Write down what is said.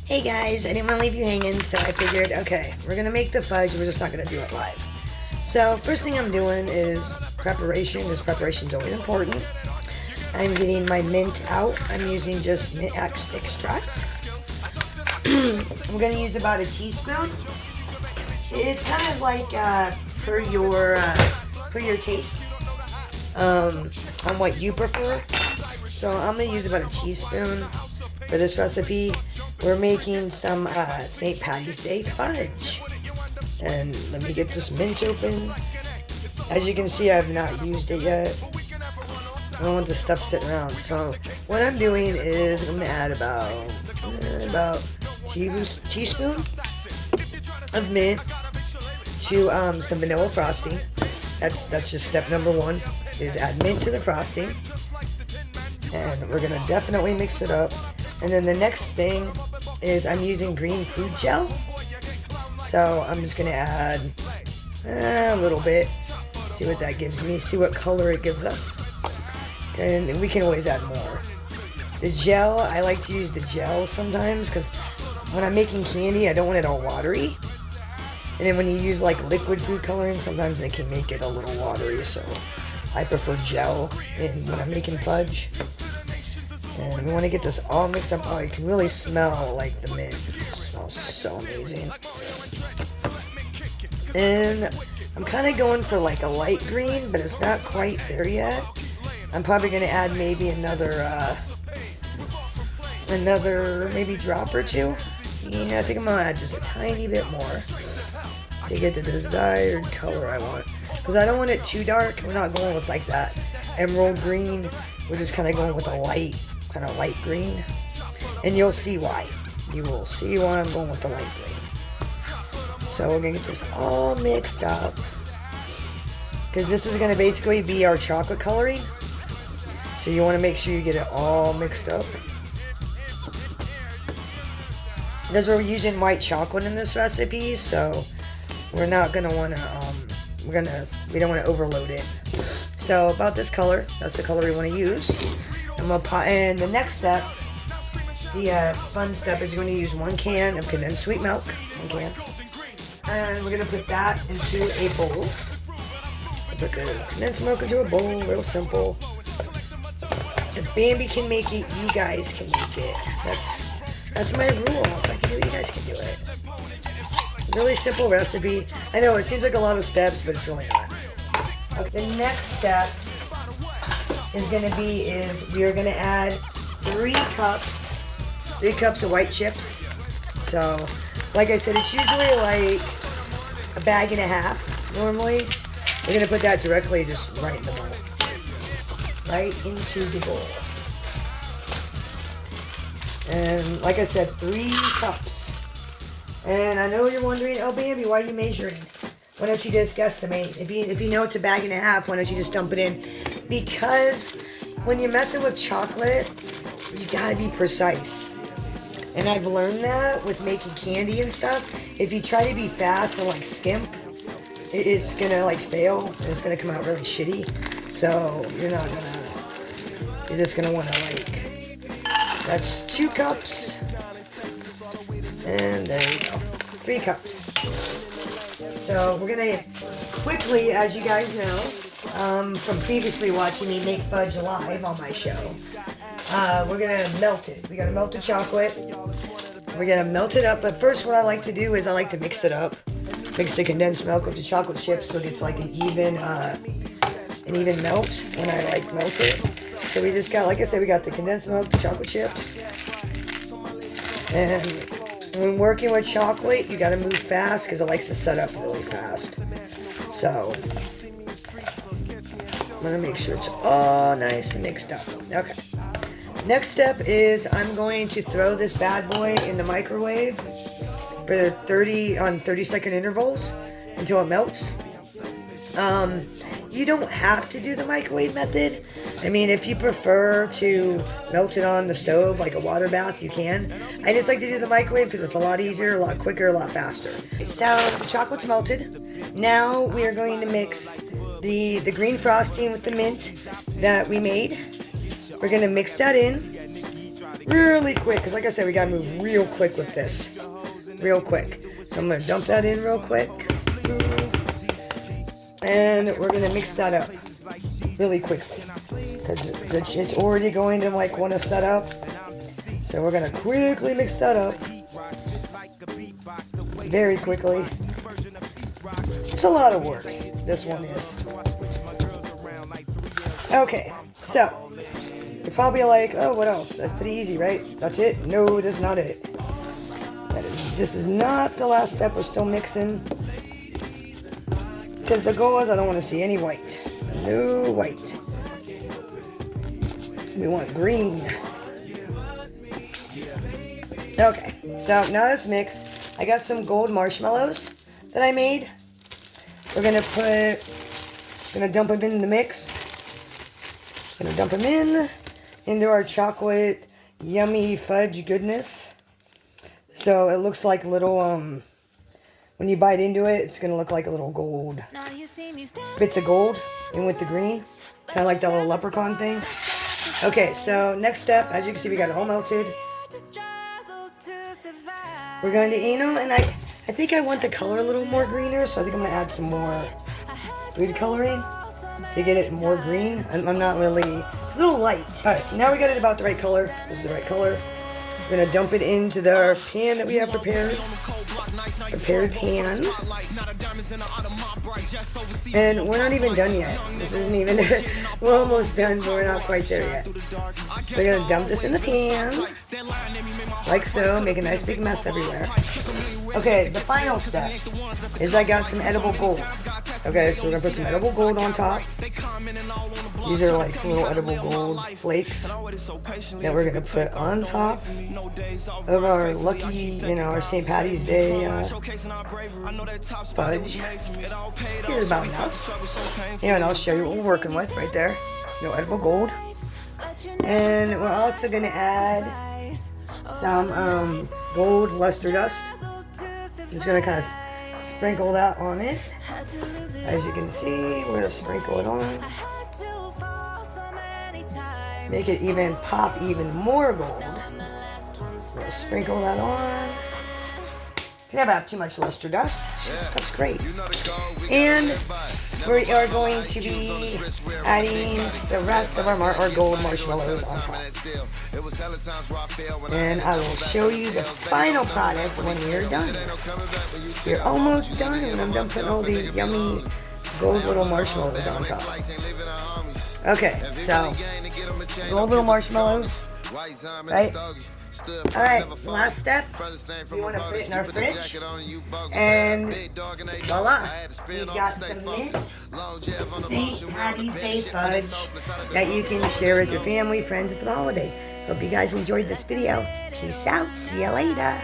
Hey guys, I didn't want to leave you hanging, so I figured, okay, we're gonna make the fudge, we're just not gonna do it live. So, first thing I'm doing is preparation, because preparation's always important. I'm getting my mint out. I'm using just mint extract. I'm gonna use about a teaspoon. It's kind of like per your taste, on what you prefer. So I'm gonna use about a teaspoon for this recipe. We're making some St. Paddy's Day fudge. And let me get this mint open. As you can see, I've not used it yet. I don't want the stuff sitting around. So what I'm doing is I'm gonna add about teaspoon of mint to some vanilla frosting. That's just step number one, is add mint to the frosting. And we're gonna definitely mix it up. And then the next thing is I'm using green food gel. So I'm just gonna add a little bit, see what that gives me, see what color it gives us. And we can always add more. The gel, I like to use the gel sometimes because when I'm making candy, I don't want it all watery. And then when you use like liquid food coloring, sometimes they can make it a little watery, so I prefer gel when I'm making fudge. And we want to get this all mixed up. Oh, you can really smell like the mint. It smells so amazing. And I'm kind of going for like a light green, but it's not quite there yet. I'm probably going to add maybe another maybe drop or two. Yeah, I think I'm going to add just a tiny bit more to get the desired color I want. Because I don't want it too dark. We're not going with like that emerald green. We're just kind of going with a light green. And you'll see why. You will see why I'm going with the light green. So we're going to get this all mixed up. Because this is going to basically be our chocolate coloring. So you want to make sure you get it all mixed up. Because we're using white chocolate in this recipe, so we're not going to want to, we don't want to overload it. So about this color, that's the color we want to use. And the next step, the fun step, is you're going to use 1 can of condensed sweet milk, 1 can. And we're going to put that into a bowl. Put the condensed milk into a bowl, real simple. If Bambi can make it, you guys can make it. That's my rule. If I can do it, you guys can do it. Really simple recipe. I know it seems like a lot of steps, but it's really not. Okay, the next step is we are going to add 3 cups of white chips. So, like I said, it's usually like a bag and a half normally. We're going to put that directly just right in the bowl. Right into the bowl. And like I said, 3 cups. And I know you're wondering, oh Bambi, why are you measuring? Why don't you just guesstimate? If you know it's a bag and a half, why don't you just dump it in? Because when you're messing with chocolate, you gotta be precise. And I've learned that with making candy and stuff. If you try to be fast and like skimp, it's gonna like fail and it's gonna come out really shitty. So you're just gonna wanna that's 2 cups. And there you go, 3 cups. So we're gonna quickly, as you guys know, from previously watching me make fudge live on my show, we're gonna melt it. We gotta melt the chocolate. We're gonna melt it up, but first what I like to do is I like to mix it up. Mix the condensed milk with the chocolate chips so it's like an even melt when I melt it. So we just got, like I said, we got the condensed milk, the chocolate chips. And when working with chocolate, you gotta move fast because it likes to set up really fast. So I'm gonna make sure it's all nice and mixed up. Okay. Next step is I'm going to throw this bad boy in the microwave for 30-second intervals until it melts. You don't have to do the microwave method. I mean, if you prefer to melt it on the stove like a water bath, you can. I just like to do the microwave because it's a lot easier, a lot quicker, a lot faster. So the chocolate's melted. Now we are going to mix the green frosting with the mint that we made. We're going to mix that in. really quick, because like I said, we gotta move real quick with this. Real quick. So I'm gonna dump that in real quick. And we're gonna mix that up really quickly. Because it's already going to like want to set up. So we're gonna quickly mix that up. Very quickly. It's a lot of work, this one is. Okay, so you're probably like, oh, what else? That's pretty easy, right? That's it? No, that's not it. This is not the last step. We're still mixing. Because the goal is I don't want to see any white. No white. We want green. Okay, so now that's mixed. I got some gold marshmallows that I made. We're gonna dump them in the mix. Gonna dump them into our chocolate yummy fudge goodness. So it looks like little when you bite into it, it's gonna look like a little gold bits of gold in with the green, kind of like that little leprechaun thing. Okay, so next step, as you can see, we got it all melted. We're going to, and I think I want the color a little more greener, so I think I'm gonna add some more food coloring to get it more green. I'm not really, it's a little light. Alright, now we got it about the right color. This is the right color. We're gonna dump it into the pan that we have prepared. Prepared pan. And we're not even done yet. This isn't even, we're almost done, but we're not quite there yet. So we're gonna dump this in the pan. Like so, make a nice big mess everywhere. Okay, the final step is I got some edible gold. Okay, so we're gonna put some edible gold on top. These are like some little edible gold flakes that we're gonna put on top of our lucky, our St. Paddy's Day fudge. This is about enough. And I'll show you what we're working with right there. Edible gold. And we're also gonna add some gold luster dust. Just gonna kind of sprinkle that on it. As you can see, we're gonna sprinkle it on. Make it even pop even more gold. We'll sprinkle that on. You never have too much luster dust. Stuff's great. And we are going to be adding the rest of our gold marshmallows on top. And I will show you the final product when we're done. We're almost done when I'm done putting all the yummy gold little marshmallows on top. Okay, so gold little marshmallows, right? Alright, last step, we want to put it in our fridge, and voila, we got some mixed St. Paddy's Day fudge that you can share with your family, friends for the holiday. Hope you guys enjoyed this video. Peace out, see you later.